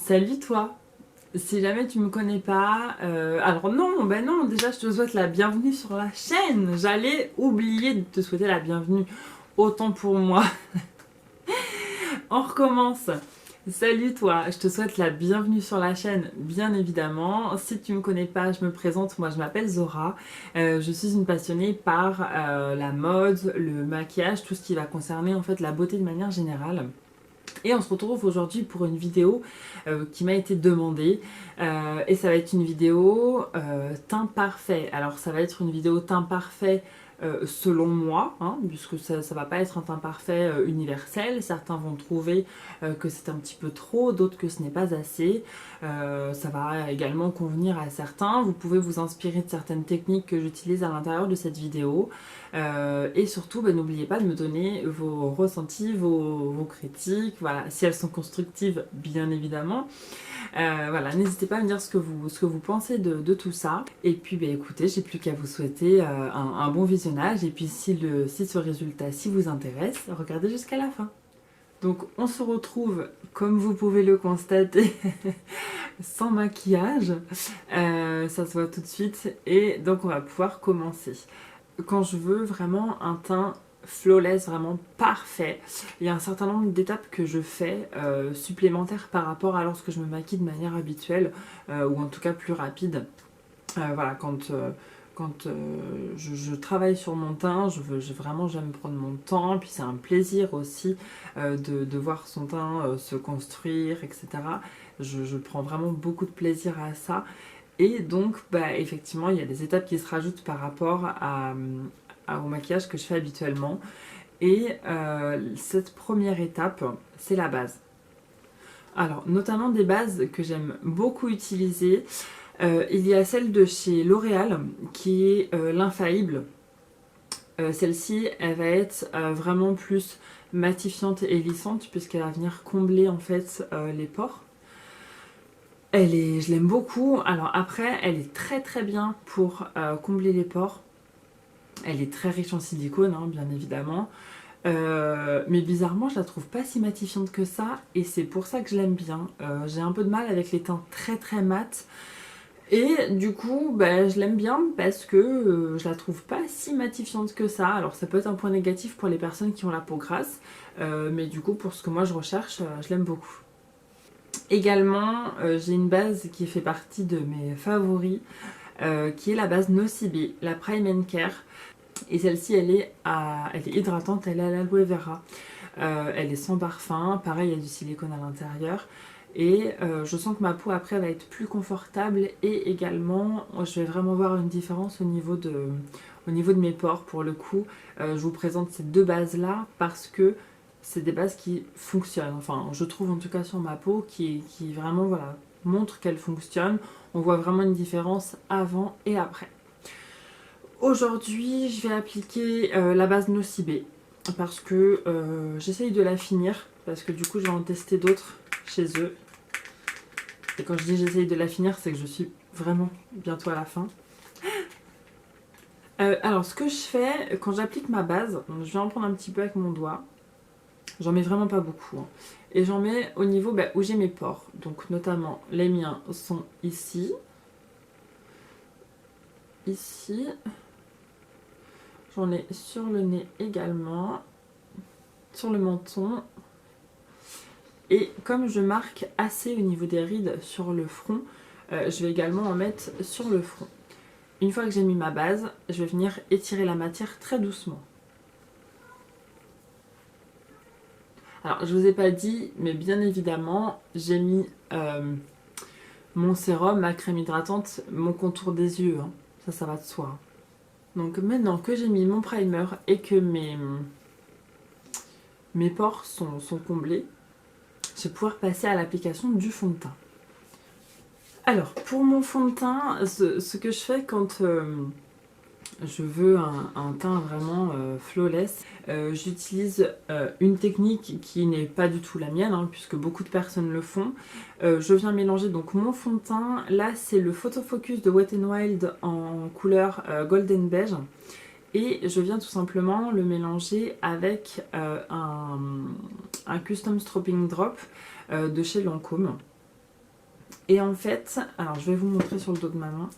Salut toi! Si jamais tu me connais pas, alors non, ben non, déjà je te souhaite la bienvenue sur la chaîne. J'allais oublier de te souhaiter la bienvenue. Autant pour moi. On recommence. Salut toi, je te souhaite la bienvenue sur la chaîne, bien évidemment. Si tu me connais pas, je me présente, moi je m'appelle Zora. Je suis une passionnée par la mode, le maquillage, tout ce qui va concerner en fait la beauté de manière générale. Et on se retrouve aujourd'hui pour une vidéo qui m'a été demandée. Et ça va être une vidéo teint parfait. Alors ça va être une vidéo teint parfait selon moi, hein, puisque ça ne va pas être un teint parfait universel. Certains vont trouver que c'est un petit peu trop, d'autres que ce n'est pas assez. Ça va également convenir à certains. Vous pouvez vous inspirer de certaines techniques que j'utilise à l'intérieur de cette vidéo. Et surtout, n'oubliez pas de me donner vos ressentis, vos critiques, voilà, si elles sont constructives, bien évidemment. Voilà, n'hésitez pas à me dire ce que vous pensez de tout ça. Et puis, écoutez, j'ai plus qu'à vous souhaiter un bon visionnage. Et puis, si ce résultat-ci vous intéresse, regardez jusqu'à la fin. Donc, on se retrouve, comme vous pouvez le constater, sans maquillage. Ça se voit tout de suite. Et donc, on va pouvoir commencer. Quand je veux vraiment un teint flawless, vraiment parfait, il y a un certain nombre d'étapes que je fais supplémentaires par rapport à lorsque je me maquille de manière habituelle ou en tout cas plus rapide. Voilà, quand je travaille sur mon teint, vraiment j'aime prendre mon temps, puis c'est un plaisir aussi de voir son teint se construire, etc. Je prends vraiment beaucoup de plaisir à ça. Et donc, effectivement, il y a des étapes qui se rajoutent par rapport au maquillage que je fais habituellement. Et cette première étape, c'est la base. Alors, notamment des bases que j'aime beaucoup utiliser. Il y a celle de chez L'Oréal, qui est l'infaillible. Celle-ci, elle va être vraiment plus matifiante et lissante, puisqu'elle va venir combler en fait les pores. Je l'aime beaucoup. Alors après, elle est très très bien pour combler les pores. Elle est très riche en silicone, hein, bien évidemment. Mais bizarrement, je la trouve pas si matifiante que ça. Et c'est pour ça que je l'aime bien. J'ai un peu de mal avec les teints très très mat. Et du coup, je l'aime bien parce que je la trouve pas si matifiante que ça. Alors ça peut être un point négatif pour les personnes qui ont la peau grasse. Mais du coup, pour ce que moi je recherche, je l'aime beaucoup. Également, j'ai une base qui fait partie de mes favoris, qui est la base Nocibé, la Prime and Care. Et celle-ci, elle est hydratante, elle est à l'aloe vera. Elle est sans parfum, pareil, il y a du silicone à l'intérieur. Et je sens que ma peau après va être plus confortable et également, je vais vraiment voir une différence au niveau de mes pores pour le coup. Je vous présente ces deux bases-là parce que c'est des bases qui fonctionnent. Enfin, je trouve en tout cas sur ma peau qui vraiment voilà, montre qu'elle fonctionne. On voit vraiment une différence avant et après. Aujourd'hui, je vais appliquer la base Nocibé parce que j'essaye de la finir parce que du coup, je vais en tester d'autres chez eux. Et quand je dis j'essaye de la finir, c'est que je suis vraiment bientôt à la fin. Alors, ce que je fais quand j'applique ma base, je vais en prendre un petit peu avec mon doigt. J'en mets vraiment pas beaucoup. Hein. Et j'en mets au niveau où j'ai mes pores. Donc notamment, les miens sont ici. Ici. J'en ai sur le nez également. Sur le menton. Et comme je marque assez au niveau des rides sur le front, je vais également en mettre sur le front. Une fois que j'ai mis ma base, je vais venir étirer la matière très doucement. Alors, je vous ai pas dit, mais bien évidemment, j'ai mis mon sérum, ma crème hydratante, mon contour des yeux. Hein. Ça va de soi. Donc maintenant que j'ai mis mon primer et que mes pores sont comblés, je vais pouvoir passer à l'application du fond de teint. Alors, pour mon fond de teint, ce que je fais quand je veux un teint vraiment flawless, j'utilise une technique qui n'est pas du tout la mienne, hein, puisque beaucoup de personnes le font. Je viens mélanger donc mon fond de teint. Là, c'est le Photo Focus de Wet n Wild en couleur Golden Beige. Et je viens tout simplement le mélanger avec un Custom Stropping Drop de chez Lancôme. Et en fait, alors je vais vous montrer sur le dos de ma main.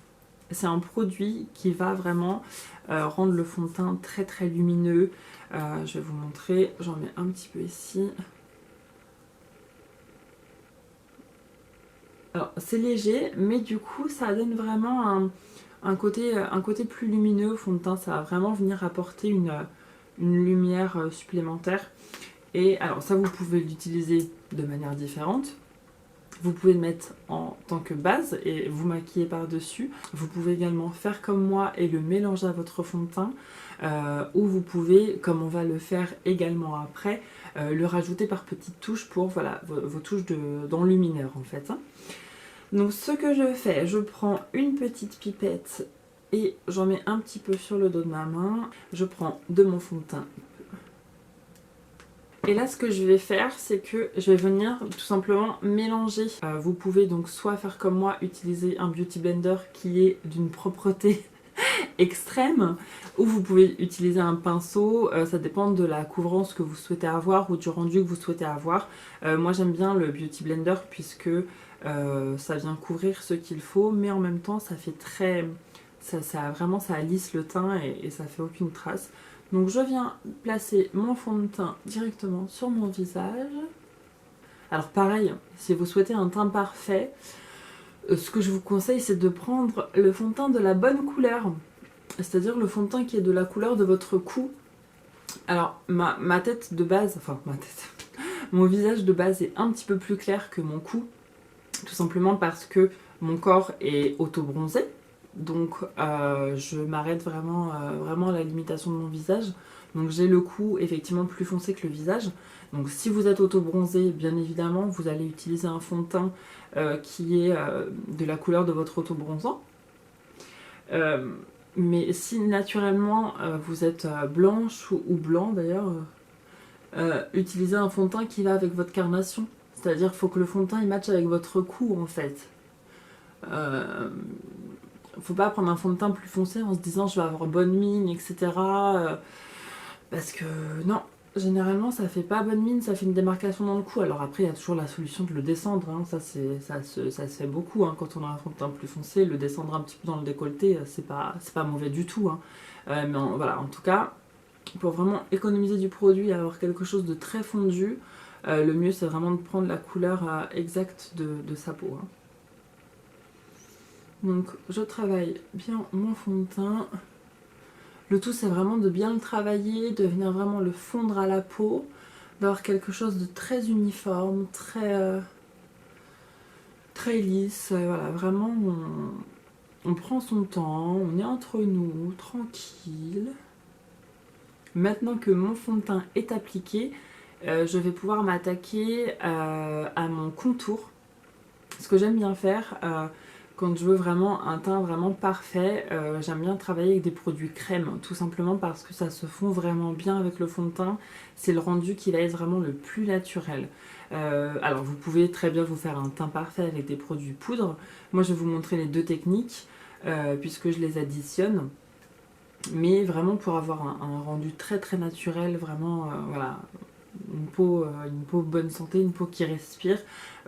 C'est un produit qui va vraiment rendre le fond de teint très très lumineux. Je vais vous montrer, j'en mets un petit peu ici. Alors c'est léger, mais du coup ça donne vraiment un côté plus lumineux au fond de teint. Ça va vraiment venir apporter une lumière supplémentaire. Et alors ça, vous pouvez l'utiliser de manière différente. Vous pouvez le mettre en tant que base et vous maquiller par-dessus. Vous pouvez également faire comme moi et le mélanger à votre fond de teint. Ou vous pouvez, comme on va le faire également après, le rajouter par petites touches pour voilà, vos touches d'enlumineur en fait. Donc ce que je fais, je prends une petite pipette et j'en mets un petit peu sur le dos de ma main. Je prends de mon fond de teint. Et là, ce que je vais faire, c'est que je vais venir tout simplement mélanger. Vous pouvez donc soit faire comme moi, utiliser un beauty blender qui est d'une propreté extrême, ou vous pouvez utiliser un pinceau, ça dépend de la couvrance que vous souhaitez avoir ou du rendu que vous souhaitez avoir. Moi j'aime bien le beauty blender puisque ça vient couvrir ce qu'il faut, mais en même temps ça fait très... vraiment ça lisse le teint et ça fait aucune trace. Donc je viens placer mon fond de teint directement sur mon visage. Alors pareil, si vous souhaitez un teint parfait, ce que je vous conseille c'est de prendre le fond de teint de la bonne couleur. C'est-à-dire le fond de teint qui est de la couleur de votre cou. Alors ma tête de base, enfin ma tête, mon visage de base est un petit peu plus clair que mon cou. Tout simplement parce que mon corps est auto-bronzé. Donc je m'arrête vraiment à la limitation de mon visage. Donc j'ai le cou effectivement plus foncé que le visage. Donc si vous êtes auto-bronzé, bien évidemment, vous allez utiliser un fond de teint qui est de la couleur de votre auto-bronzant. Mais si naturellement vous êtes blanche ou blanc d'ailleurs, utilisez un fond de teint qui va avec votre carnation. C'est-à-dire qu'il faut que le fond de teint il matche avec votre cou en fait. Faut pas prendre un fond de teint plus foncé en se disant je vais avoir bonne mine, etc. Parce que non, généralement ça fait pas bonne mine, ça fait une démarcation dans le cou. Alors après il y a toujours la solution de le descendre, hein. Ça se fait beaucoup hein. Quand on a un fond de teint plus foncé, le descendre un petit peu dans le décolleté, c'est pas mauvais du tout hein. Voilà, en tout cas, pour vraiment économiser du produit et avoir quelque chose de très fondu, le mieux c'est vraiment de prendre la couleur exacte de sa peau hein. Donc je travaille bien mon fond de teint. Le tout c'est vraiment de bien le travailler, de venir vraiment le fondre à la peau, d'avoir quelque chose de très uniforme, très lisse. Voilà, vraiment on prend son temps, on est entre nous, tranquille. Maintenant que mon fond de teint est appliqué, je vais pouvoir m'attaquer à mon contour. Ce que j'aime bien faire, quand je veux vraiment un teint vraiment parfait, j'aime bien travailler avec des produits crème, tout simplement parce que ça se fond vraiment bien avec le fond de teint. C'est le rendu qui va être vraiment le plus naturel. Alors vous pouvez très bien vous faire un teint parfait avec des produits poudre. Moi je vais vous montrer les deux techniques, puisque je les additionne. Mais vraiment pour avoir un rendu très très naturel, vraiment voilà, une peau bonne santé, une peau qui respire.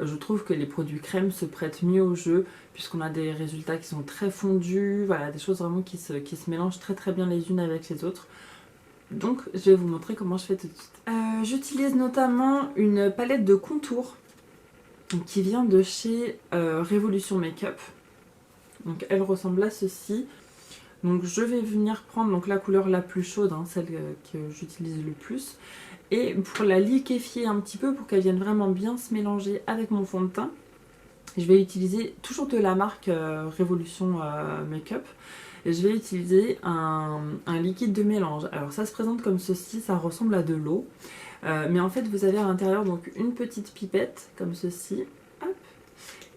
Je trouve que les produits crème se prêtent mieux au jeu puisqu'on a des résultats qui sont très fondus, voilà, des choses vraiment qui se mélangent très très bien les unes avec les autres. Donc je vais vous montrer comment je fais tout de suite. J'utilise notamment une palette de contour qui vient de chez Révolution Makeup. Donc elle ressemble à ceci. Donc je vais venir prendre donc, la couleur la plus chaude, hein, celle que j'utilise le plus. Et pour la liquéfier un petit peu, pour qu'elle vienne vraiment bien se mélanger avec mon fond de teint, je vais utiliser toujours de la marque Révolution Makeup. Et je vais utiliser un liquide de mélange. Alors ça se présente comme ceci, ça ressemble à de l'eau. Mais en fait vous avez à l'intérieur donc une petite pipette comme ceci. Hop.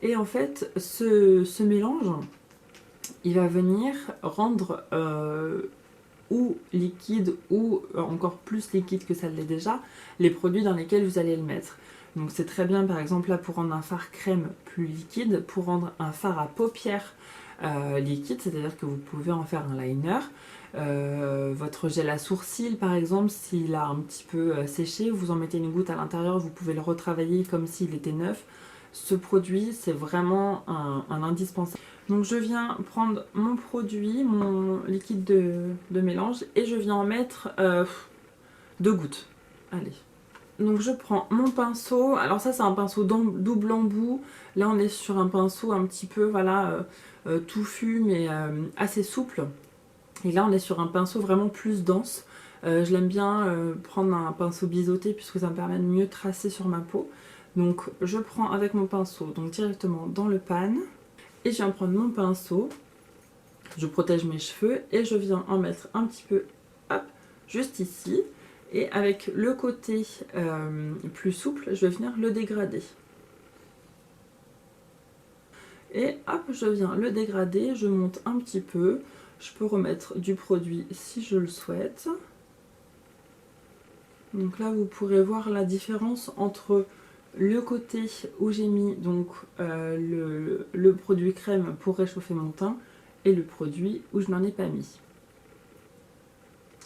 Et en fait ce mélange, il va venir rendre ou liquide ou encore plus liquide que ça l'est déjà, les produits dans lesquels vous allez le mettre. Donc c'est très bien par exemple là pour rendre un fard crème plus liquide, pour rendre un fard à paupières liquide, c'est-à-dire que vous pouvez en faire un liner. Votre gel à sourcils par exemple, s'il a un petit peu séché, vous en mettez une goutte à l'intérieur, vous pouvez le retravailler comme s'il était neuf. ce produit, c'est vraiment un indispensable. Donc je viens prendre mon produit, mon liquide de mélange, et je viens en mettre 2 gouttes. Allez. Donc je prends mon pinceau, alors ça c'est un pinceau double embout, là on est sur un pinceau un petit peu voilà touffu mais assez souple, et là on est sur un pinceau vraiment plus dense. Je l'aime bien prendre un pinceau biseauté puisque ça me permet de mieux tracer sur ma peau. Donc je prends avec mon pinceau donc directement dans le pan, et je viens prendre mon pinceau, je protège mes cheveux et je viens en mettre un petit peu, hop, juste ici. Et avec le côté plus souple, je vais venir le dégrader. Et hop, je viens le dégrader, je monte un petit peu. Je peux remettre du produit si je le souhaite. Donc là, vous pourrez voir la différence entre le côté où j'ai mis donc le produit crème pour réchauffer mon teint et le produit où je n'en ai pas mis.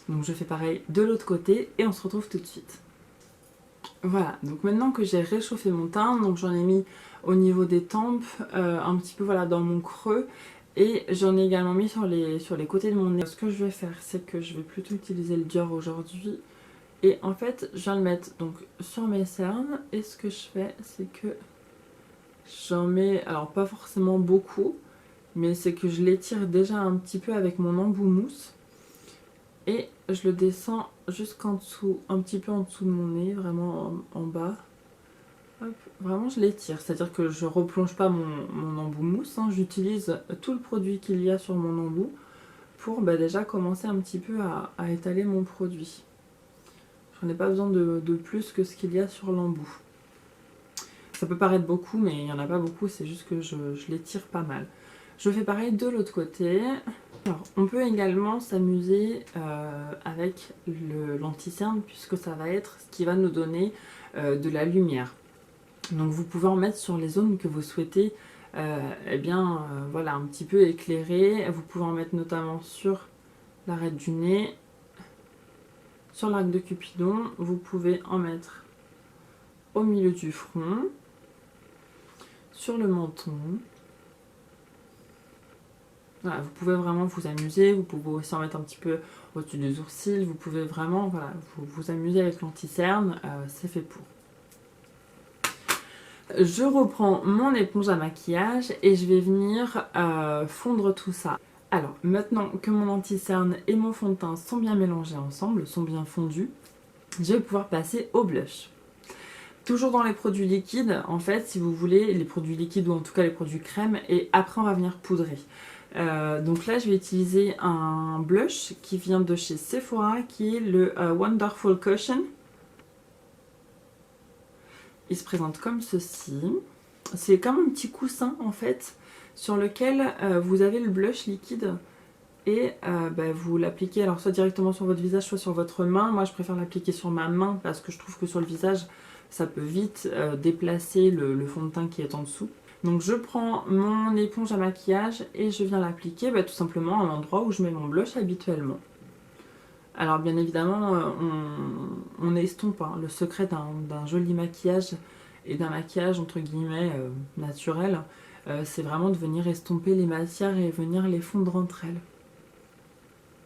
Donc je fais pareil de l'autre côté et on se retrouve tout de suite. Voilà, donc maintenant que j'ai réchauffé mon teint, donc j'en ai mis au niveau des tempes, un petit peu voilà dans mon creux, et j'en ai également mis sur les côtés de mon nez. Ce que je vais faire, c'est que je vais plutôt utiliser le Dior aujourd'hui, et en fait je viens le mettre donc sur mes cernes, et ce que je fais, c'est que j'en mets, alors pas forcément beaucoup, mais c'est que je l'étire déjà un petit peu avec mon embout mousse. Et je le descends jusqu'en dessous, un petit peu en dessous de mon nez, vraiment en bas. Hop, vraiment je l'étire, c'est-à-dire que je replonge pas mon embout mousse, hein. J'utilise tout le produit qu'il y a sur mon embout pour déjà commencer un petit peu à étaler mon produit. J'en ai pas besoin de plus que ce qu'il y a sur l'embout. Ça peut paraître beaucoup, mais il n'y en a pas beaucoup, c'est juste que je l'étire pas mal. Je fais pareil de l'autre côté. Alors, on peut également s'amuser avec l'anti-cerne puisque ça va être ce qui va nous donner de la lumière. Donc vous pouvez en mettre sur les zones que vous souhaitez voilà, un petit peu éclairer. Vous pouvez en mettre notamment sur l'arête du nez, sur l'arc de Cupidon. Vous pouvez en mettre au milieu du front, sur le menton. Voilà, vous pouvez vraiment vous amuser, vous pouvez aussi en mettre un petit peu au-dessus des sourcils, vous pouvez vraiment voilà, vous amuser avec l'anti-cerne, c'est fait pour. Je reprends mon éponge à maquillage et je vais venir fondre tout ça. Alors maintenant que mon anti-cerne et mon fond de teint sont bien mélangés ensemble, sont bien fondus, je vais pouvoir passer au blush. Toujours dans les produits liquides, en fait, si vous voulez, les produits liquides ou en tout cas les produits crème, et après on va venir poudrer. Donc là je vais utiliser un blush qui vient de chez Sephora, qui est le Wonderful Cushion. Il se présente comme ceci. C'est comme un petit coussin en fait, sur lequel vous avez le blush liquide. Et vous l'appliquez alors soit directement sur votre visage, soit sur votre main. Moi je préfère l'appliquer sur ma main parce que je trouve que sur le visage ça peut vite déplacer le fond de teint qui est en dessous. Donc je prends mon éponge à maquillage et je viens l'appliquer tout simplement à l'endroit où je mets mon blush habituellement. Alors bien évidemment on estompe, hein. Le secret d'un joli maquillage et d'un maquillage entre guillemets naturel, c'est vraiment de venir estomper les matières et venir les fondre entre elles.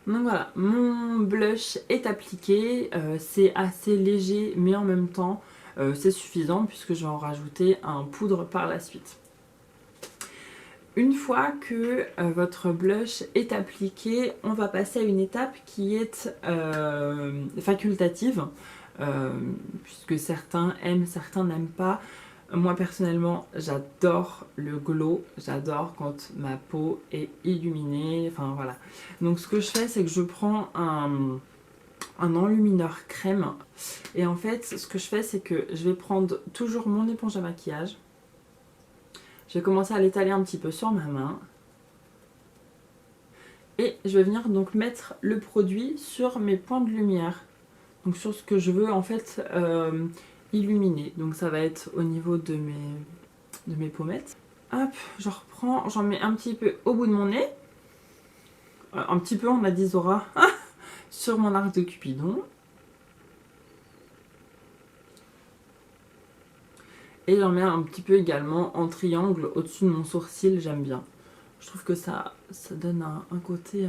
Donc voilà, mon blush est appliqué, c'est assez léger mais en même temps c'est suffisant puisque je vais en rajouter un poudre par la suite. Une fois que votre blush est appliqué, on va passer à une étape qui est facultative, puisque certains aiment, certains n'aiment pas. Moi personnellement, j'adore le glow, j'adore quand ma peau est illuminée, enfin voilà. Donc ce que je fais, c'est que je prends un enlumineur crème, et en fait, ce que je fais, c'est que je vais prendre toujours mon éponge à maquillage. Je vais commencer à l'étaler un petit peu sur ma main. Et je vais venir donc mettre le produit sur mes points de lumière. Donc sur ce que je veux en fait illuminer. Donc ça va être au niveau de mes pommettes. Hop, je reprends, j'en mets un petit peu au bout de mon nez. Un petit peu, on a dit Zora. Sur mon arc de Cupidon. Et j'en mets un petit peu également en triangle au-dessus de mon sourcil, j'aime bien. Je trouve que ça donne un côté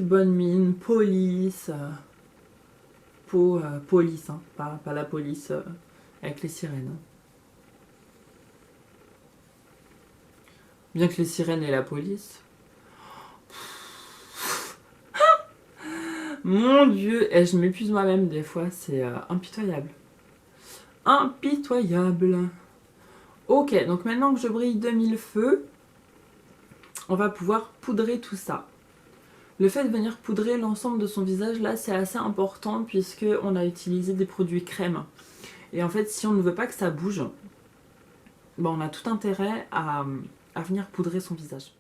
bonne mine, police, police, hein, pas la police avec les sirènes. Bien que les sirènes et la police. Mon Dieu, et je m'épuise moi-même des fois, c'est impitoyable. Impitoyable. Ok, donc maintenant que je brille de mille feux, on va pouvoir poudrer tout ça. Le fait de venir poudrer l'ensemble de son visage, là, c'est assez important puisque on a utilisé des produits crème. Et en fait, si on ne veut pas que ça bouge, ben, on a tout intérêt à venir poudrer son visage.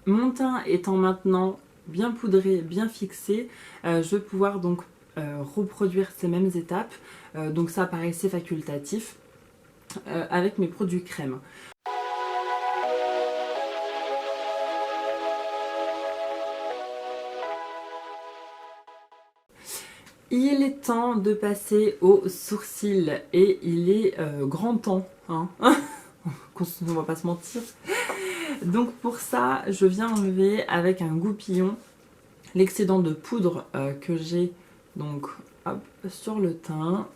Mon teint étant maintenant bien poudré, bien fixé, je vais pouvoir donc reproduire ces mêmes étapes. Donc ça pareil, c'est facultatif avec mes produits crème. Il est temps de passer aux sourcils et il est grand temps, hein. On va pas se mentir. Donc pour ça, je viens enlever avec un goupillon l'excédent de poudre que j'ai donc hop, sur le teint,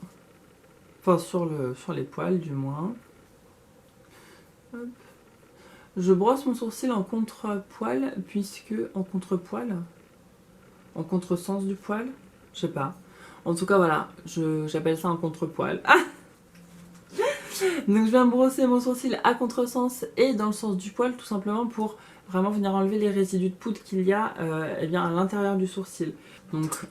enfin sur les poils du moins. Hop. Je brosse mon sourcil en contre-poil puisque en contre-poil, en contre-sens du poil, je sais pas. En tout cas voilà, j'appelle ça un contre-poil. Ah, donc je viens brosser mon sourcil à contresens et dans le sens du poil tout simplement pour vraiment venir enlever les résidus de poudre qu'il y a eh bien, à l'intérieur du sourcil. Donc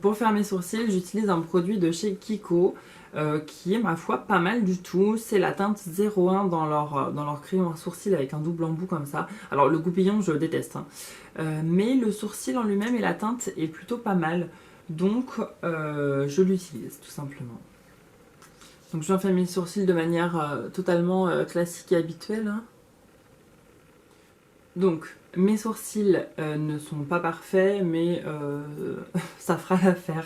pour faire mes sourcils, j'utilise un produit de chez Kiko qui est ma foi pas mal du tout. C'est la teinte 01 dans leur crayon à sourcil avec un double embout comme ça. Alors le goupillon je déteste, hein. Mais le sourcil en lui-même et la teinte est plutôt pas mal. Donc je l'utilise tout simplement. Donc je viens faire mes sourcils de manière totalement classique et habituelle, hein. Donc mes sourcils ne sont pas parfaits, mais ça fera l'affaire.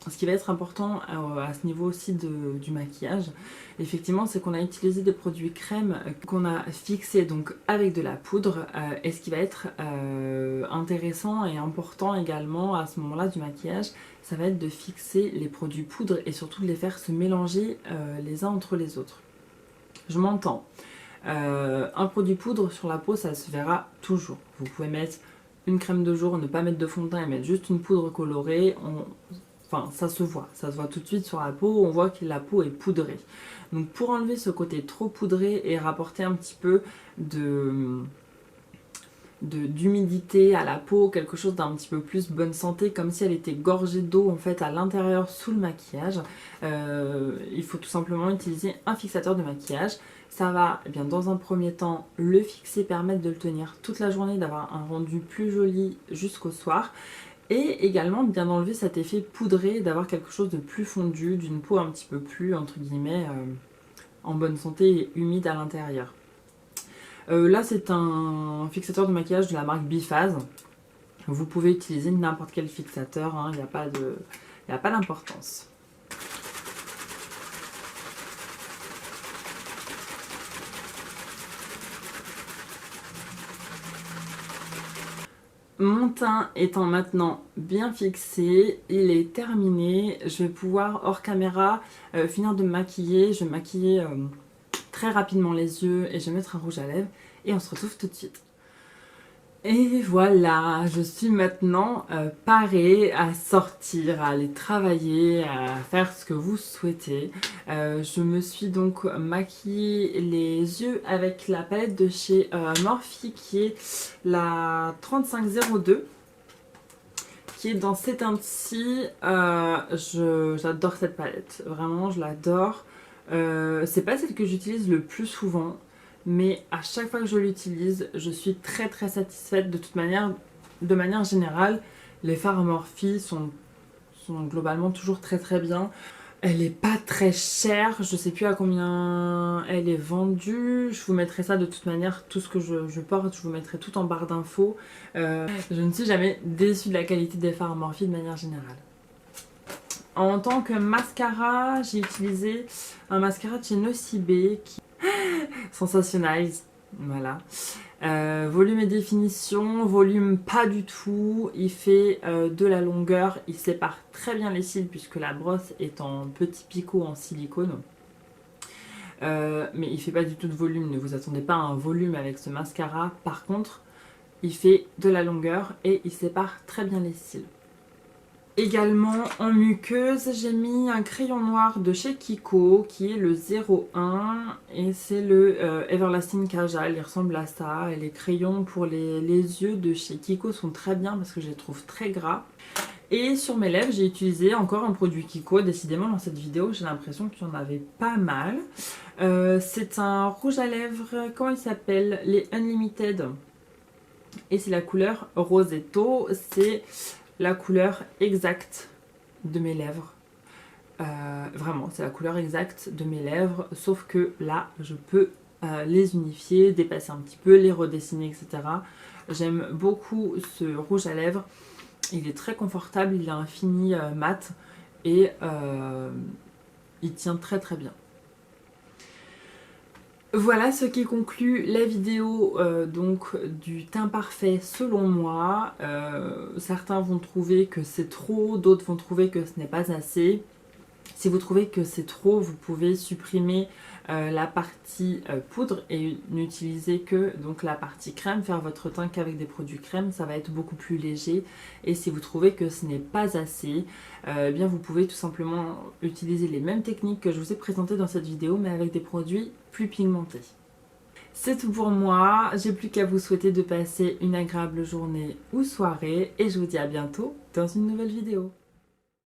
Ce qui va être important à ce niveau aussi du maquillage, effectivement, c'est qu'on a utilisé des produits crème qu'on a fixés donc avec de la poudre. Et ce qui va être intéressant et important également à ce moment-là du maquillage, ça va être de fixer les produits poudre et surtout de les faire se mélanger les uns entre les autres. Je m'entends. Un produit poudre sur la peau, ça se verra toujours. Vous pouvez mettre une crème de jour, ne pas mettre de fond de teint et mettre juste une poudre colorée. Enfin, ça se voit tout de suite sur la peau, on voit que la peau est poudrée. Donc pour enlever ce côté trop poudré et rapporter un petit peu d'humidité à la peau, quelque chose d'un petit peu plus bonne santé, comme si elle était gorgée d'eau en fait à l'intérieur sous le maquillage, il faut tout simplement utiliser un fixateur de maquillage. Ça va eh bien, dans un premier temps le fixer, permettre de le tenir toute la journée, d'avoir un rendu plus joli jusqu'au soir. Et également bien d'enlever cet effet poudré, d'avoir quelque chose de plus fondu, d'une peau un petit peu plus, entre guillemets, en bonne santé et humide à l'intérieur. Là c'est un fixateur de maquillage de la marque Biphase. Vous pouvez utiliser n'importe quel fixateur, hein, il n'y a pas d'importance. Mon teint étant maintenant bien fixé, il est terminé. Je vais pouvoir, hors caméra, finir de me maquiller. Je vais maquiller très rapidement les yeux et je vais mettre un rouge à lèvres. Et on se retrouve tout de suite. Et voilà, je suis maintenant parée à sortir, à aller travailler, à faire ce que vous souhaitez. Je me suis donc maquillée les yeux avec la palette de chez Morphe qui est la 3502. Qui est dans ces teintes-ci. J'adore cette palette, vraiment je l'adore. C'est pas celle que j'utilise le plus souvent. Mais à chaque fois que je l'utilise, je suis très très satisfaite. De toute manière, de manière générale, les fards Morphe sont globalement toujours très très bien. Elle est pas très chère, je sais plus à combien elle est vendue. Je vous mettrai ça de toute manière, tout ce que je porte, je vous mettrai tout en barre d'infos. Je ne suis jamais déçue de la qualité des fards Morphe de manière générale. En tant que mascara, j'ai utilisé un mascara de chez Nocibé qui Sensationize, voilà. Volume et définition, volume pas du tout, il fait de la longueur, il sépare très bien les cils puisque la brosse est en petit picot en silicone. Mais il fait pas du tout de volume, ne vous attendez pas à un volume avec ce mascara. Par contre, il fait de la longueur et il sépare très bien les cils. Également en muqueuse, j'ai mis un crayon noir de chez Kiko qui est le 01 et c'est le Everlasting Kajal, il ressemble à ça. Et les crayons pour les yeux de chez Kiko sont très bien parce que je les trouve très gras. Et sur mes lèvres, j'ai utilisé encore un produit Kiko. Décidément, dans cette vidéo, j'ai l'impression qu'il y en avait pas mal. C'est un rouge à lèvres, comment il s'appelle? Les Unlimited. Et c'est la couleur Rosetto. C'est la couleur exacte de mes lèvres. Vraiment, c'est la couleur exacte de mes lèvres. Sauf que là, je peux les unifier, dépasser un petit peu, les redessiner, etc. J'aime beaucoup ce rouge à lèvres. Il est très confortable, il a un fini mat et il tient très très bien. Voilà ce qui conclut la vidéo donc du teint parfait selon moi. Certains vont trouver que c'est trop, d'autres vont trouver que ce n'est pas assez. Si vous trouvez que c'est trop, vous pouvez supprimer la partie poudre et n'utiliser que donc la partie crème, faire votre teint qu'avec des produits crème, ça va être beaucoup plus léger. Et si vous trouvez que ce n'est pas assez, eh bien vous pouvez tout simplement utiliser les mêmes techniques que je vous ai présentées dans cette vidéo, mais avec des produits plus pigmentés. C'est tout pour moi, j'ai plus qu'à vous souhaiter de passer une agréable journée ou soirée et je vous dis à bientôt dans une nouvelle vidéo.